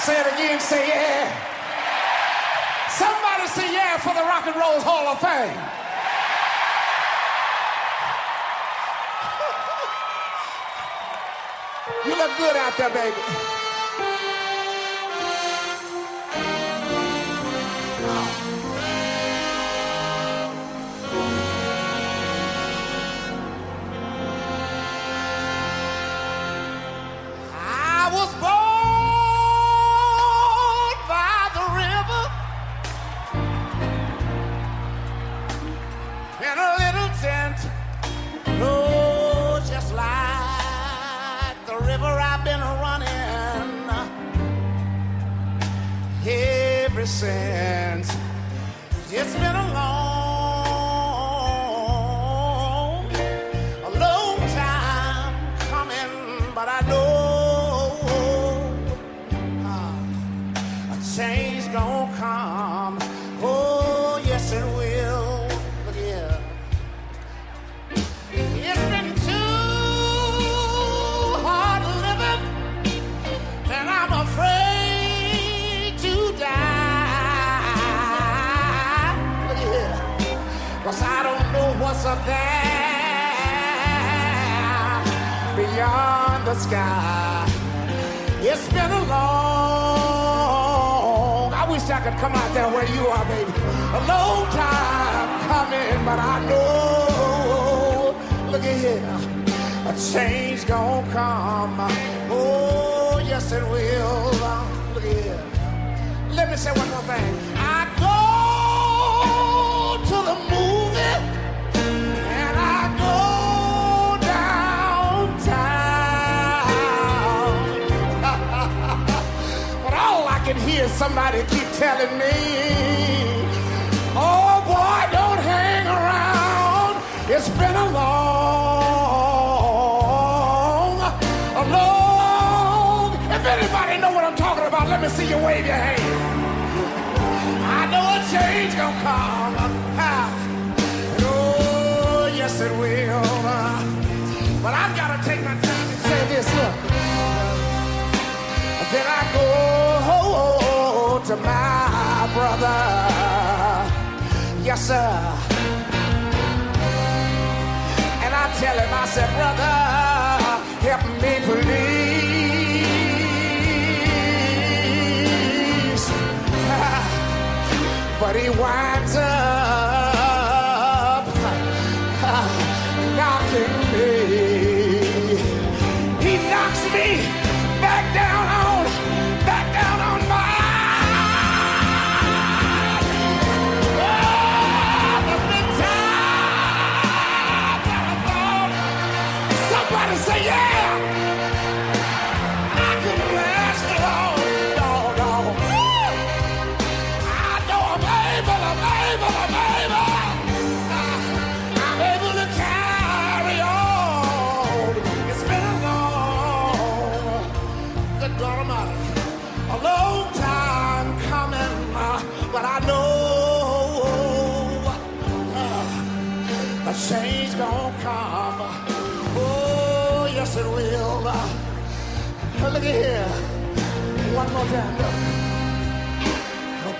Say it again, say yeah. Somebody say yeah for the Rock and Roll Hall of Fame. You look good out there, baby. I was born by the river in a little tent. Oh, just like the river I've been running ever since. It's been a long time coming, but I know a change gonna come. Oh, yes it will. Look here. It's been too hard living, and I'm afraid to die. Look here. 'Cause I don't know what's up there beyond the sky. It's been a long, I wish I could come out there where you are, baby. A long time coming, but I know, look at here, a change gonna come. Oh, yes it will. Look at here. Let me say one more thing. I go to the movie and I go downtown. But all I can hear is somebody keep telling me, oh boy, don't hang around. It's been a long. If anybody know what I'm talking about, let me see you wave your hand. I know a change gonna come. Oh, yes it will. But I've got to take my time and say this, look. Then I go to my brother. Yes, sir. And I tell him, I said, brother, help me please. But he winds up knocking me. He knocks me back down on my. There's been times that I thought somebody say yeah. I could last long. I know I'm able to carry on. It's been a long, good God Almighty, a long time coming, but I know a change gonna come. Oh, yes it will. Look at here, one more time, look.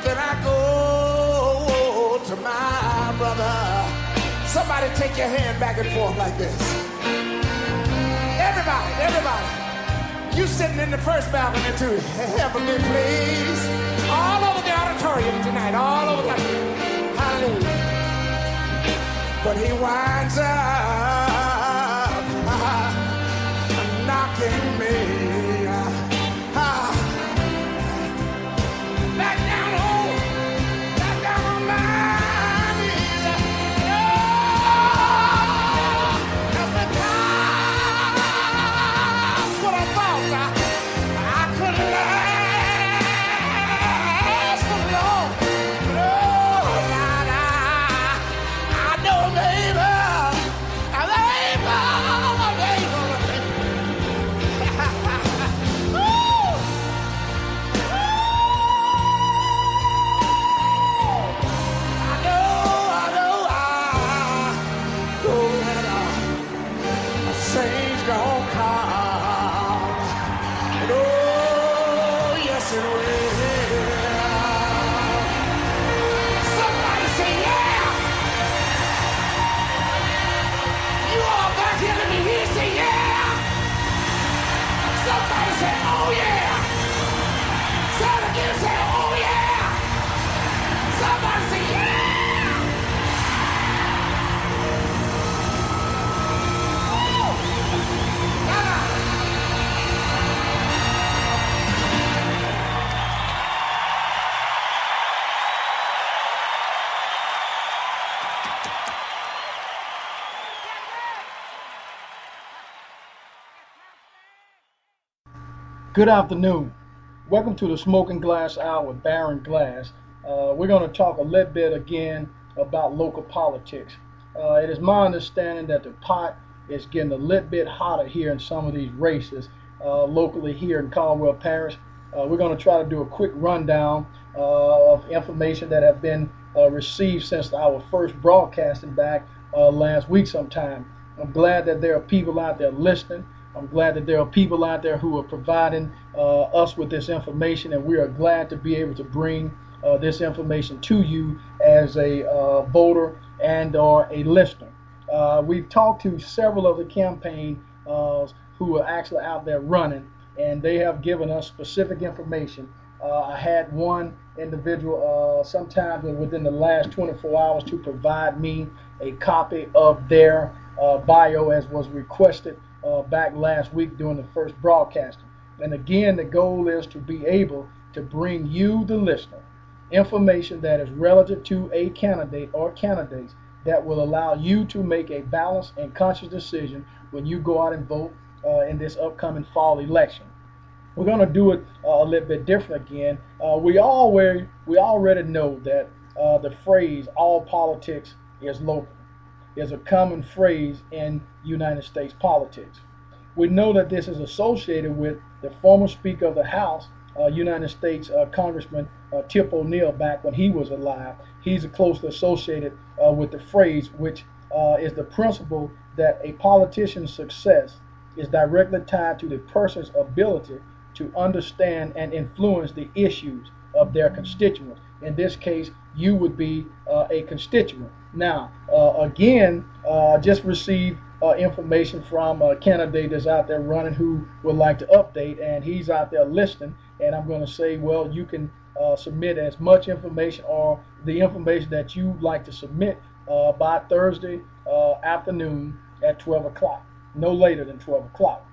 Then I go to my brother. Somebody take your hand back and forth like this. Everybody. You sitting in the first balcony too. Help me, please. All over the auditorium tonight. All over the... Hallelujah. But he winds up knocking me back down on my knees. That's the times what I thought I could last so long. No, I know, baby, I Somebody say, oh yeah. Say it again, say, oh yeah. Somebody say, yeah. Good afternoon. Welcome to the Smoking Glass Hour with Baron Glass. We're going to talk a little bit again about local politics. It is my understanding that the pot is getting a little bit hotter here in some of these races locally here in Caldwell Parish. We're going to try to do a quick rundown of information that have been received since our first broadcasting back last week sometime. I'm glad that there are people out there listening. I'm glad that there are people out there who are providing us with this information, and we are glad to be able to bring this information to you as a voter and or a listener. We've talked to several of the campaign who are actually out there running, and they have given us specific information. I had one individual sometime within the last 24 hours to provide me a copy of their bio as was requested back last week during the first broadcasting. And again, the goal is to be able to bring you, the listener, information that is relative to a candidate or candidates that will allow you to make a balanced and conscious decision when you go out and vote in this upcoming fall election. We're going to do it a little bit different again. We already know that the phrase "all politics is local" is a common phrase in United States politics. We know that this is associated with the former Speaker of the House, United States Congressman Tip O'Neill, back when he was alive. He's closely associated with the phrase, which is the principle that a politician's success is directly tied to the person's ability to understand and influence the issues of their constituents. In this case, you would be a constituent. Now, again, just received information from a candidate that's out there running who would like to update, and he's out there listening, and I'm going to say, well, you can submit as much information or the information that you'd like to submit by Thursday afternoon at 12 o'clock, no later than 12 o'clock.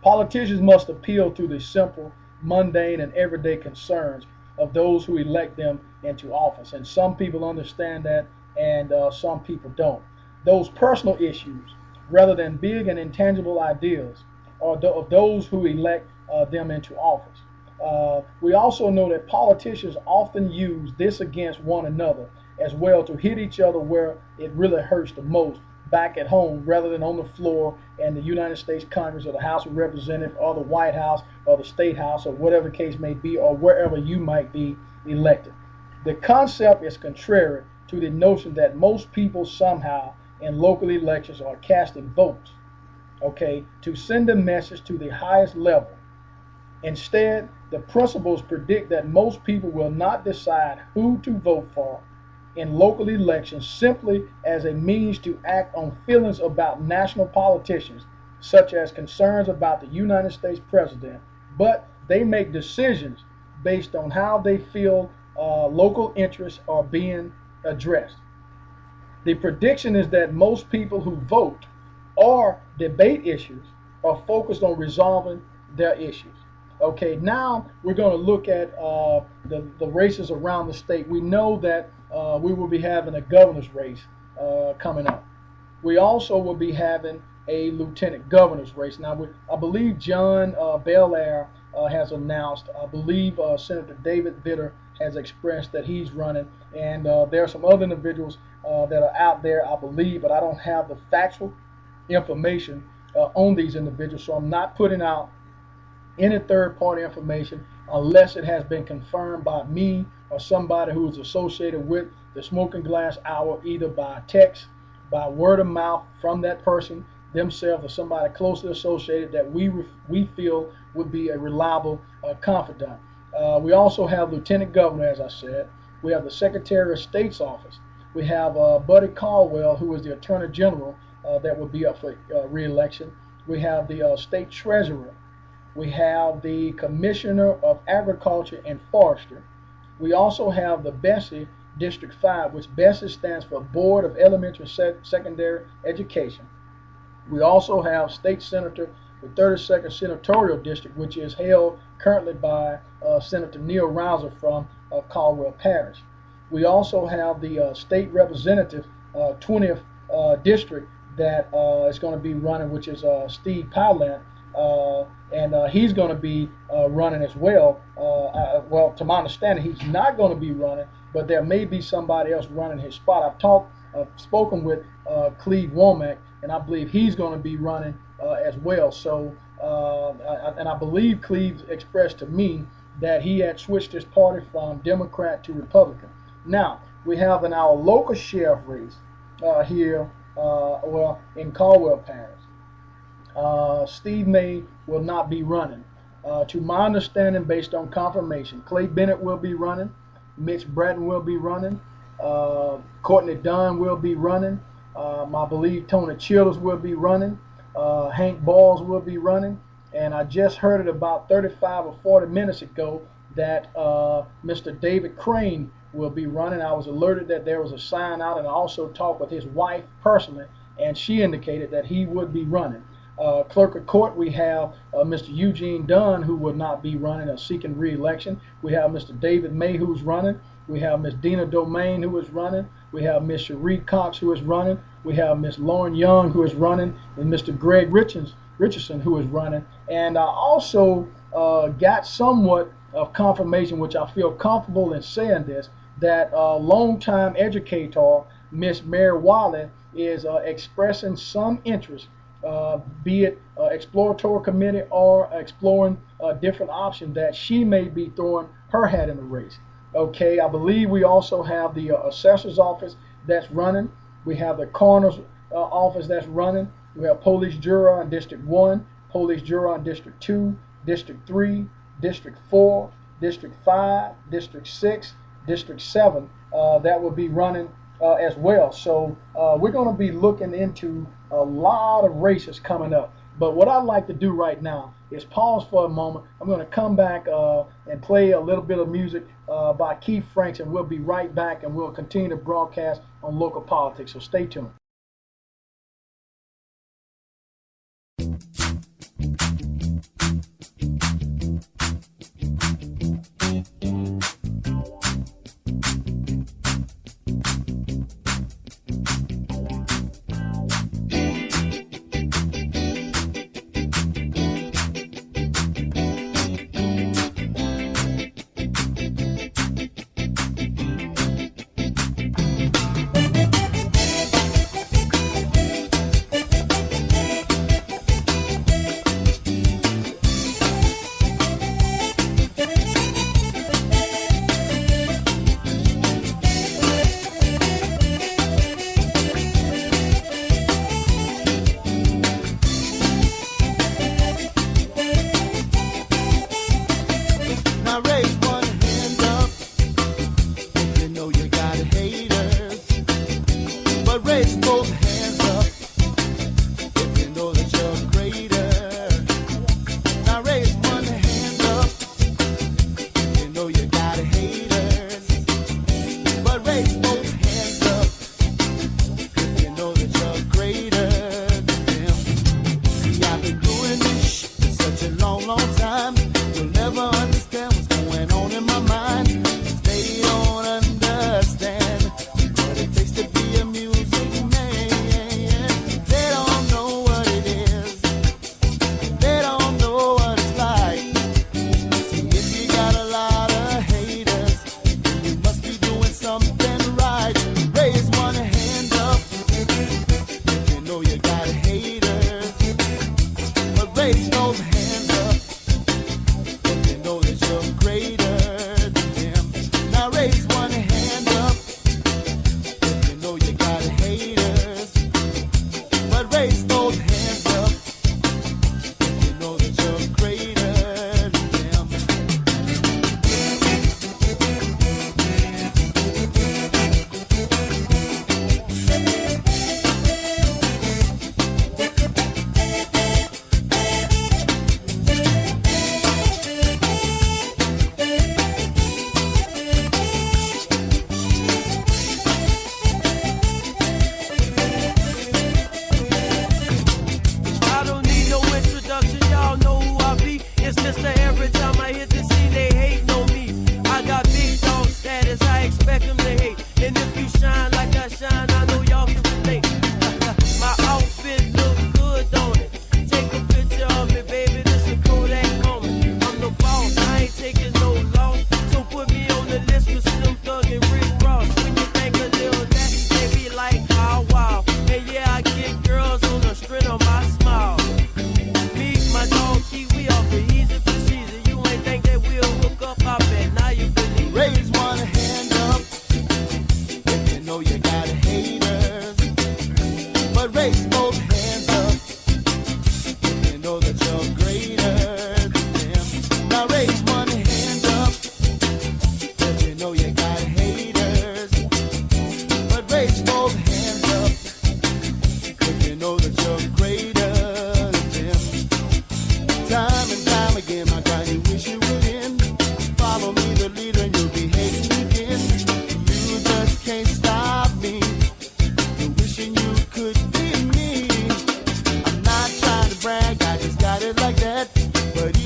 Politicians must appeal to the simple, mundane, and everyday concerns of those who elect them into office. And some people understand that, and some people don't. Those personal issues, rather than big and intangible ideas, are of those who elect them into office. We also know that politicians often use this against one another as well, to hit each other where it really hurts the most, back at home, rather than on the floor in the United States Congress or the House of Representatives or the White House or the State House or whatever the case may be, or wherever you might be elected. The concept is contrary to the notion that most people somehow in local elections are casting votes, to send a message to the highest level. Instead, the principles predict that most people will not decide who to vote for in local elections simply as a means to act on feelings about national politicians, such as concerns about the United States president, but they make decisions based on how they feel local interests are being addressed. The prediction is that most people who vote or debate issues are focused on resolving their issues. Okay, now we're going to look at the races around the state. We know that we will be having a governor's race coming up. We also will be having a lieutenant governor's race. Now, I believe John Belair has announced, I believe Senator David Vitter has expressed that he's running, and there are some other individuals that are out there, I believe, but I don't have the factual information on these individuals, so I'm not putting out any third-party information unless it has been confirmed by me or somebody who is associated with the Smoking Glass Hour, either by text, by word of mouth from that person themselves, or somebody closely associated that we feel would be a reliable confidant. We also have Lieutenant Governor, as I said. We have the Secretary of State's office. We have Buddy Caldwell, who is the Attorney General that would be up for re-election. We have the State Treasurer. We have the Commissioner of Agriculture and Forestry. We also have the Bessie District 5, which Bessie stands for Board of Elementary and Secondary Education. We also have State Senator, the 32nd Senatorial District, which is held currently by Senator Neil Rouser from Caldwell Parish. We also have the State Representative, 20th District, that is going to be running, which is Steve Pylant, and he's going to be running as well. Well, to my understanding, he's not going to be running, but there may be somebody else running his spot. I've spoken with Cleve Womack, and I believe he's going to be running as well. So, and I believe Cleve expressed to me that he had switched his party from Democrat to Republican. Now, we have in our local sheriff race here, in Caldwell Parish, Steve May will not be running. To my understanding, based on confirmation, Clay Bennett will be running, Mitch Bratton will be running, Courtney Dunn will be running, I believe Tony Childers will be running, Hank Balls will be running, and I just heard it about 35 or 40 minutes ago that Mr. David Crane will be running. I was alerted that there was a sign out, and I also talked with his wife personally, and she indicated that he would be running. Clerk of Court, we have Mr. Eugene Dunn, who will not be running, seeking re-election. We have Mr. David May, who's running. We have Miss Dina Domain, who is running. We have Miss Cherie Cox, who is running. We have Miss Lauren Young, who is running, and Mr. Greg Richardson, who is running. And I also got somewhat of confirmation, which I feel comfortable in saying this, that longtime educator, Miss Mary Wiley, is expressing some interest, be it exploratory committee or exploring different options, that she may be throwing her hat in the race. Okay, I believe we also have the assessor's office that's running. We have the coroner's office that's running. We have police juror in District 1, police juror in District 2, District 3, District 4, District 5, District 6, District 7, that will be running as well. So we're going to be looking into a lot of races coming up. But what I'd like to do right now is pause for a moment. I'm going to come back and play a little bit of music by Keith Franks, and we'll be right back, and we'll continue to broadcast on local politics. So stay tuned. Raise those hands up if you know that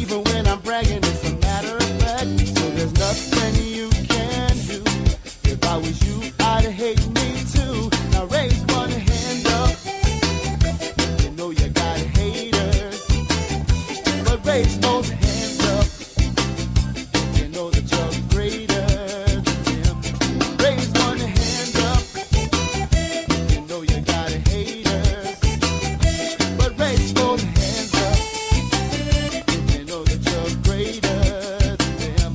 Even when I'm bragging, it's a matter of fact. So there's nothing you can do. If I was you, I'd hate me too. Now raise one hand up. You know you got haters. But raise those hands up. You know that you're greater than them. Raise one hand up. You know you got haters. But raise those hands up. You know that you're greater than them.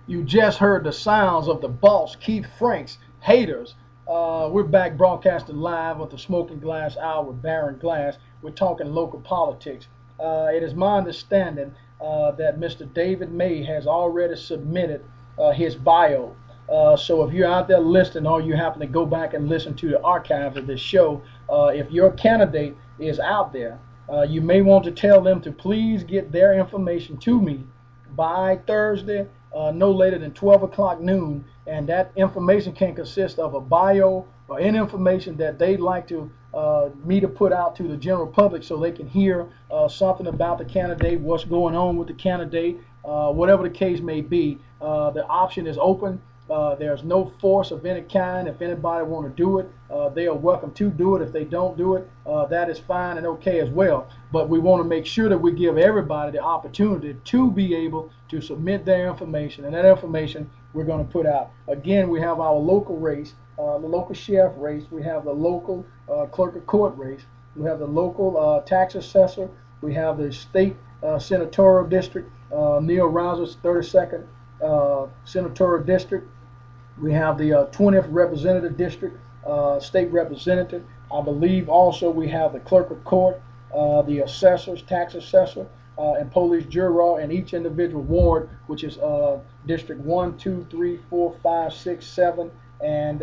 You just heard the sounds of the boss, Keith Frank's haters. We're back broadcasting live with the Smoking Glass Hour with Baron Glass. We're talking local politics. It is my understanding that Mr. David May has already submitted his bio. So if you're out there listening, or you happen to go back and listen to the archives of this show, if your candidate is out there, you may want to tell them to please get their information to me by Thursday, no later than 12 o'clock noon, and that information can consist of a bio or any information that they'd like to me to put out to the general public so they can hear something about the candidate, what's going on with the candidate, whatever the case may be. The option is open. There's no force of any kind. If anybody want to do it, they are welcome to do it. If they don't do it, that is fine and okay as well. But we want to make sure that we give everybody the opportunity to be able to submit their information, and that information we're going to put out. Again, we have our local race, the local sheriff race. We have the local clerk of court race. We have the local tax assessor. We have the state senatorial district, Neil Rouser's 32nd senatorial district. We have the 20th representative district, state representative. I believe also we have the clerk of court, the assessors, tax assessor, and police juror in each individual ward, which is district 1, 2, 3, 4, 5, 6, 7, and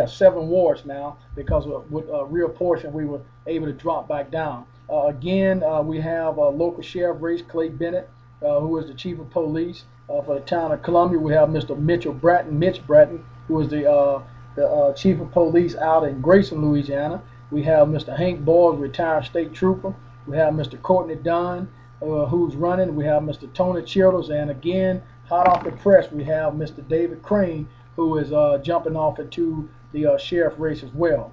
7 wards now, because with a real portion we were able to drop back down. Again, we have a local sheriff race, Clay Bennett, who is the chief of police. For the town of Columbia, we have Mr. Mitch Bratton, who is the chief of police out in Grayson, Louisiana. We have Mr. Hank Boyle, retired state trooper. We have Mr. Courtney Dunn, who's running. We have Mr. Tony Childers, and again, hot off the press, we have Mr. David Crane, who is jumping off into the sheriff race as well.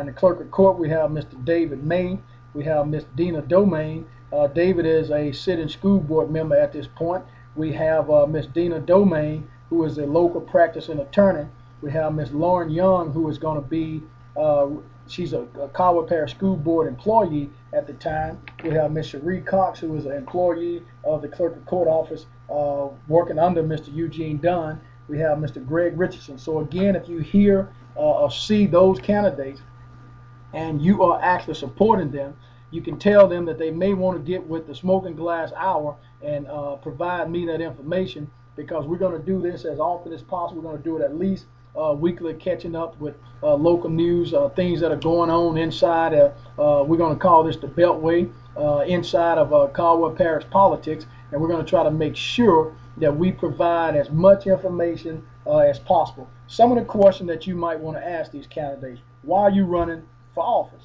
In the clerk of court, we have Mr. David May. We have Miss Dina Domain. David is a sitting school board member at this point. We have Miss Dina Domain, who is a local practicing attorney. We have Miss Lauren Young, who is going to be, she's a Caldwell Parish School Board employee at the time. We have Miss Cherie Cox, who is an employee of the clerk of court office, working under Mr. Eugene Dunn. We have Mr. Greg Richardson. So again, if you hear or see those candidates and you are actually supporting them, you can tell them that they may want to get with the Smoking Glass Hour and provide me that information, because we're going to do this as often as possible. We're going to do it at least weekly, catching up with local news, things that are going on inside. We're going to call this the Beltway, inside of Caldwell Parish politics, and we're going to try to make sure that we provide as much information as possible. Some of the questions that you might want to ask these candidates: why are you running for office?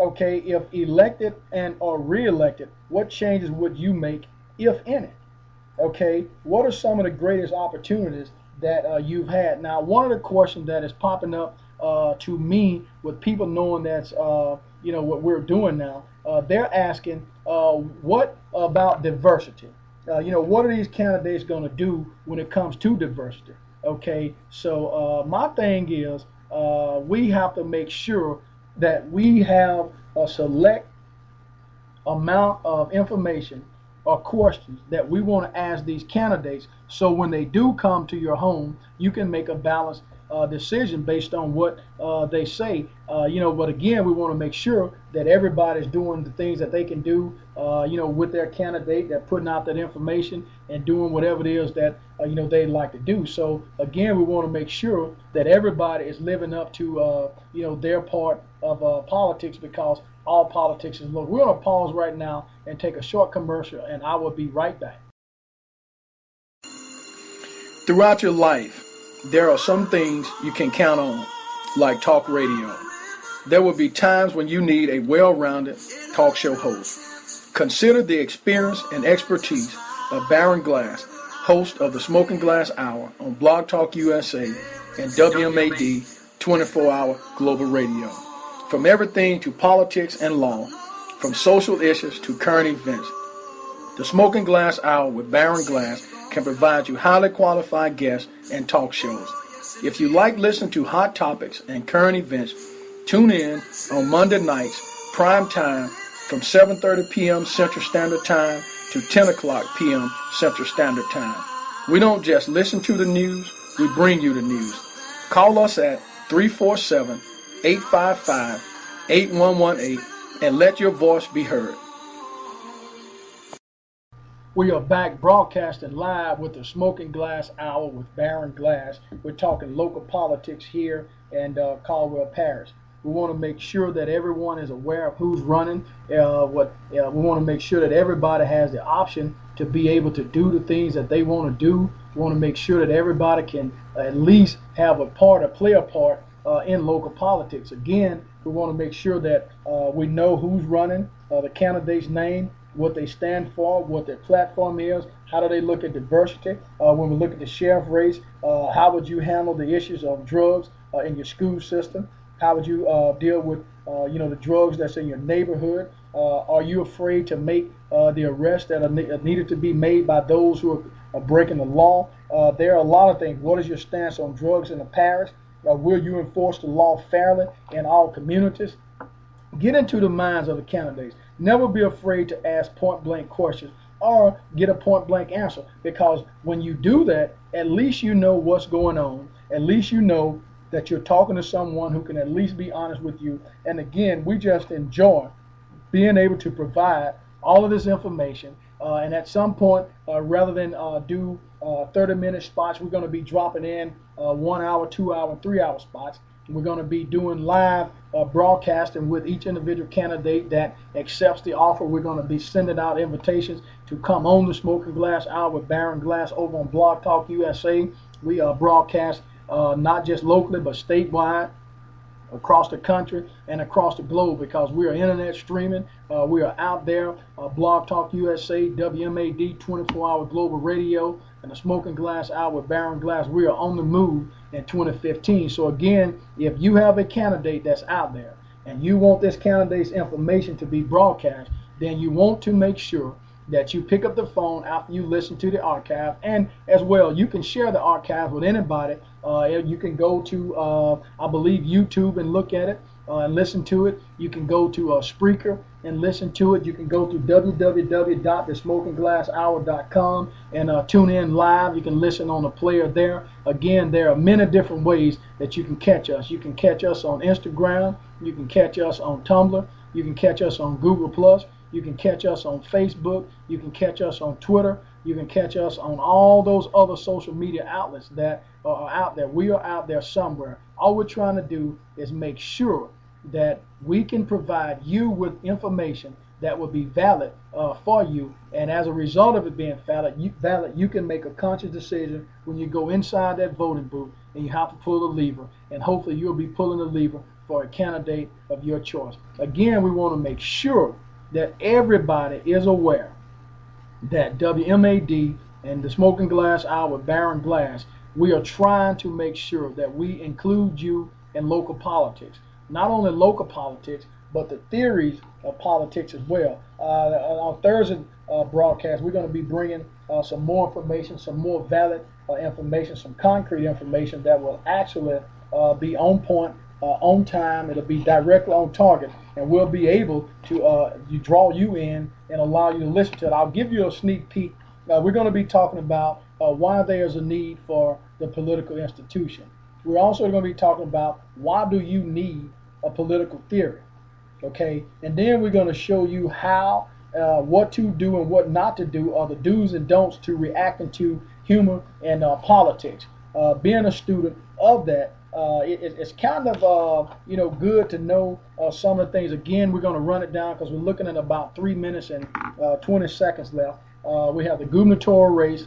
Okay, if elected and or re-elected, what changes would you make, if any? Okay, what are some of the greatest opportunities that you've had? Now, one of the questions that is popping up to me with people knowing that's what we're doing now, they're asking, what about diversity? What are these candidates going to do when it comes to diversity? Okay, so my thing is, we have to make sure that we have a select amount of information or questions that we want to ask these candidates, so when they do come to your home, you can make a balanced decision based on what they say. But again, we want to make sure that everybody's doing the things that they can do, with their candidate, they're putting out that information and doing whatever it is that, they'd like to do. So again, we want to make sure that everybody is living up to, their part of politics, because all politics is local. We're going to pause right now and take a short commercial, and I will be right back. Throughout your life, there are some things you can count on, like talk radio. There will be times when you need a well-rounded talk show host. Consider the experience and expertise of Baron Glass, host of the Smoking Glass Hour on Blog Talk USA and WMAD 24-hour global radio. From everything to politics and law, from social issues to current events, the Smoking Glass Hour with Baron Glass can provide you highly qualified guests and talk shows. If you like listening to hot topics and current events, tune in on Monday nights, prime time, from 7:30 p.m. Central Standard Time to 10 o'clock p.m. Central Standard Time. We don't just listen to the news, we bring you the news. Call us at 347-855-8118 and let your voice be heard. We are back broadcasting live with the Smoking Glass Hour with Baron Glass. We're talking local politics here in Caldwell Parish. We want to make sure that everyone is aware of who's running. We want to make sure that everybody has the option to be able to do the things that they want to do. We want to make sure that everybody can at least have a part or play a part in local politics. Again, we want to make sure that we know who's running, the candidate's name, what they stand for, what their platform is, how do they look at diversity. When we look at the sheriff race, how would you handle the issues of drugs in your school system? How would you deal with the drugs that's in your neighborhood? Are you afraid to make the arrests that are needed to be made by those who are breaking the law? There are a lot of things. What is your stance on drugs in the parish? Will you enforce the law fairly in all communities? Get into the minds of the candidates. Never be afraid to ask point-blank questions or get a point-blank answer, because when you do that, at least you know what's going on. At least you know that you're talking to someone who can at least be honest with you. And again, we just enjoy being able to provide all of this information. And at some point, rather than do 30-minute spots, we're going to be dropping in 1 hour, 2 hour, 3 hour spots. We're going to be doing live broadcasting with each individual candidate that accepts the offer. We're going to be sending out invitations to come on the Smoking Glass Hour with Baron Glass over on Blog Talk USA. We broadcast not just locally but statewide, across the country and across the globe, because we are internet streaming. We are out there, Blog Talk USA, WMAD 24-hour global radio, and the Smoking Glass Hour with Baron Glass. We are on the move in 2015. So again, if you have a candidate that's out there and you want this candidate's information to be broadcast, then you want to make sure that you pick up the phone after you listen to the archive, and as well, you can share the archive with anybody. You can go to, I believe, YouTube and look at it and listen to it. You can go to Spreaker and listen to it. You can go to www.thesmokingglasshour.com and tune in live. You can listen on the player there. Again, there are many different ways that you can catch us. You can catch us on Instagram. You can catch us on Tumblr. You can catch us on Google+. You can catch us on Facebook. You can catch us on Twitter. You can catch us on all those other social media outlets that are out there. We are out there somewhere. All we're trying to do is make sure that we can provide you with information that will be valid for you. And as a result of it being valid, you can make a conscious decision when you go inside that voting booth and you have to pull the lever. And hopefully you'll be pulling the lever for a candidate of your choice. Again, we want to make sure that everybody is aware that WMAD and the Smoking Glass Hour with Baron Glass, we are trying to make sure that we include you in local politics. Not only local politics, but the theories of politics as well. On Thursday broadcast, we're going to be bringing some more information, some more valid information, some concrete information that will actually be on point, on time. It'll be directly on target, and we'll be able to draw you in and allow you to listen to it. I'll give you a sneak peek. We're going to be talking about why there's a need for the political institution. We're also going to be talking about why do you need a political theory, okay? And then we're going to show you how, what to do and what not to do, or the do's and don'ts to reacting to humor and politics. Being a student of that, it's kind of good to know some of the things. Again, we're going to run it down because we're looking at about 3 minutes and 20 seconds left. We have the gubernatorial race,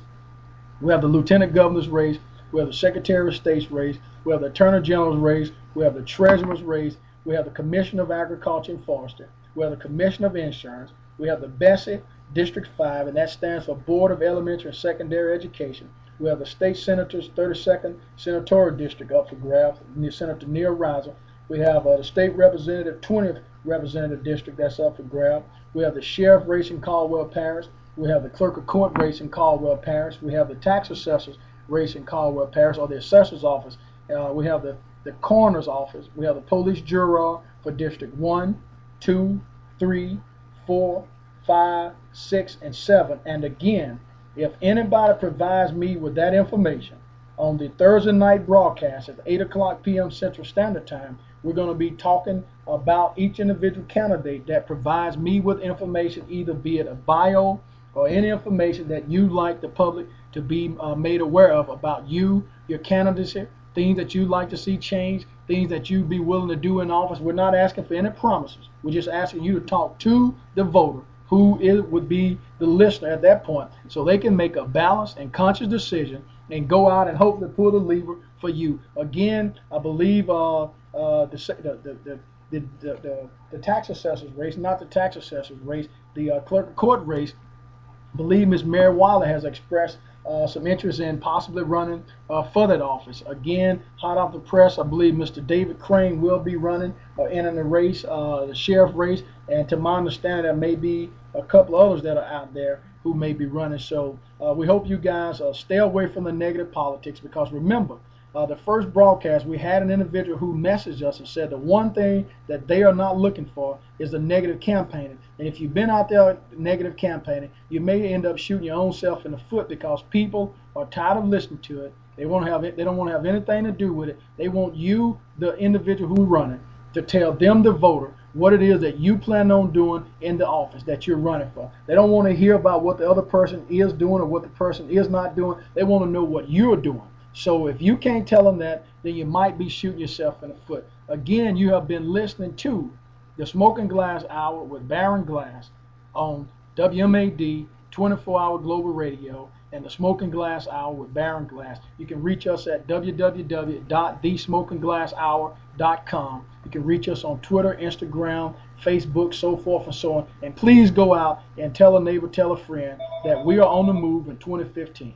we have the lieutenant governor's race, we have the secretary of state's race, we have the attorney general's race, we have the treasurer's race, we have the commissioner of agriculture and forestry, we have the commissioner of insurance, we have the Bessie District 5, and that stands for Board of Elementary and Secondary Education. We have the state senator's 32nd senatorial district up for grabs, Senator Neil Reiser. We have the state representative 20th representative district that's up for grabs. We have the sheriff race in Caldwell Parish. We have the clerk of court race in Caldwell Parish. We have the tax assessor's race in Caldwell Parish, or the assessor's office. We have the coroner's office. We have the police juror for District 1, 2, 3, 4, 5, 6, and 7. And again, if anybody provides me with that information on the Thursday night broadcast at 8 o'clock p.m. Central Standard Time, we're going to be talking about each individual candidate that provides me with information, either be it a bio or any information that you'd like the public to be made aware of about you, your candidacy, things that you'd like to see change, things that you'd be willing to do in office. We're not asking for any promises. We're just asking you to talk to the voter, who would be the listener at that point, so they can make a balanced and conscious decision and go out and hopefully pull the lever for you. Again, I believe the tax assessor's race, not the tax assessor's race, the clerk of court race, I believe Ms. Mary Wilder has expressed some interest in possibly running for that office. Again, hot off the press, I believe Mr. David Crane will be running in the race, the sheriff race, and to my understanding, there may be a couple others that are out there who may be running. So we hope you guys stay away from the negative politics, because remember, the first broadcast, we had an individual who messaged us and said the one thing that they are not looking for is the negative campaigning. And if you've been out there negative campaigning, you may end up shooting your own self in the foot, because people are tired of listening to it. They don't want to have anything to do with it. They want you, the individual who's running, to tell them, the voter, what it is that you plan on doing in the office that you're running for. They don't want to hear about what the other person is doing or what the person is not doing. They want to know what you're doing. So if you can't tell them that, then you might be shooting yourself in the foot. Again, you have been listening to the Smoking Glass Hour with Baron Glass on WMAD 24-hour global radio, and the Smoking Glass Hour with Baron Glass. You can reach us at www.thesmokingglasshour.com. You can reach us on Twitter, Instagram, Facebook, so forth and so on. And please go out and tell a neighbor, tell a friend that we are on the move in 2015.